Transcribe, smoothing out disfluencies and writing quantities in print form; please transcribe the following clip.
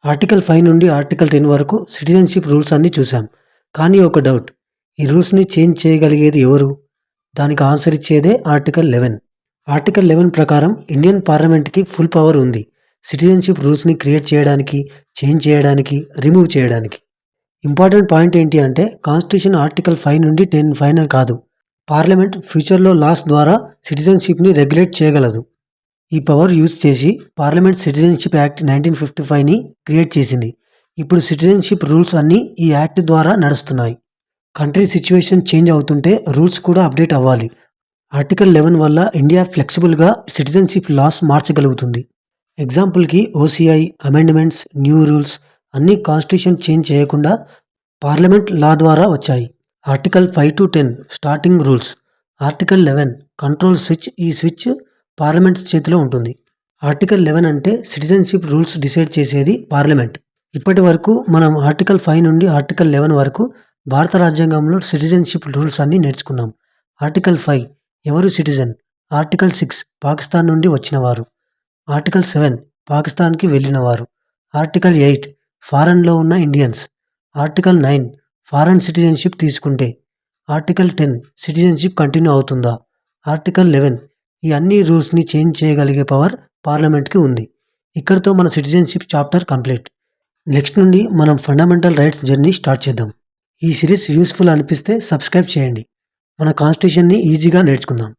Article 5 నుండి article 10 వరకు citizenship rules అన్నీ చూసాం. కానీ ఒక డౌట్. ఈ రూల్స్‌ని చేంజ్ చేయగలిగేది ఎవరు? దానికి ఆన్సర్ ఇచ్చేదే ఆర్టికల్ 11. ఆర్టికల్ 11 ప్రకారం ఇండియన్ పార్లమెంట్‌కి ఫుల్ పవర్ ఉంది. సిటిజన్‌షిప్ రూల్స్‌ని క్రియేట్ చేయడానికి, చేంజ్ చేయడానికి, రిమూవ్ చేయడానికి. ఇంపార్టెంట్ పాయింట్ ఏంటి అంటే కాన్స్టిట్యూషన్ ఆర్టికల్ 5 నుండి 10 ఫైనల్ కాదు. పార్లమెంట్ ఫ్యూచర్‌లో లాస్ ద్వారా సిటిజన్‌షిప్‌ని రెగ్యులేట్ చేయగలదు. ఈ పవర్ యూజ్ చేసి పార్లమెంట్ సిటిజన్షిప్ యాక్ట్ 1955ని క్రియేట్ చేసింది. ఇప్పుడు సిటిజన్షిప్ రూల్స్ అన్నీ ఈ యాక్ట్ ద్వారా నడుస్తున్నాయి. కంట్రీ సిచ్యువేషన్ చేంజ్ అవుతుంటే రూల్స్ కూడా అప్డేట్ అవ్వాలి. ఆర్టికల్ 11 వల్ల ఇండియా ఫ్లెక్సిబుల్గా సిటిజన్షిప్ లాస్ మార్చగలుగుతుంది. ఎగ్జాంపుల్కి ఓసీఐ, అమెండ్మెంట్స్, న్యూ రూల్స్ అన్నీ కాన్స్టిట్యూషన్ చేంజ్ చేయకుండా పార్లమెంట్ లా ద్వారా వచ్చాయి. Article 5 to 10 starting rules. Article 11 control switch. ఈ స్విచ్ పార్లమెంట్ చేతిలో ఉంటుంది. ఆర్టికల్ 11 అంటే సిటిజన్షిప్ రూల్స్ డిసైడ్ చేసేది పార్లమెంట్. ఇప్పటి వరకు మనం ఆర్టికల్ 5 నుండి ఆర్టికల్ 11 వరకు భారత రాజ్యాంగంలో సిటిజన్షిప్ రూల్స్ అన్నీ నేర్చుకున్నాం. ఆర్టికల్ 5 ఎవరు సిటిజన్. ఆర్టికల్ 6 పాకిస్తాన్ నుండి వచ్చినవారు. ఆర్టికల్ 7 పాకిస్తాన్కి వెళ్ళినవారు. ఆర్టికల్ 8 ఫారెన్లో ఉన్న ఇండియన్స్. ఆర్టికల్ 9 ఫారెన్ సిటిజన్షిప్ తీసుకుంటే. ఆర్టికల్ 10 సిటిజన్షిప్ కంటిన్యూ అవుతుందా. ఆర్టికల్ 11 ఈ అన్ని రూల్స్ని చేంజ్ చేయగలిగే పవర్ పార్లమెంట్కి ఉంది. ఇక్కడితో మన సిటిజన్షిప్ చాప్టర్ కంప్లీట్. నెక్స్ట్ నుండి మనం ఫండమెంటల్ రైట్స్ జర్నీ స్టార్ట్ చేద్దాం. ఈ సిరీస్ యూస్ఫుల్ అనిపిస్తే సబ్స్క్రైబ్ చేయండి. మన కాన్స్టిట్యూషన్ని ఈజీగా నేర్చుకుందాం.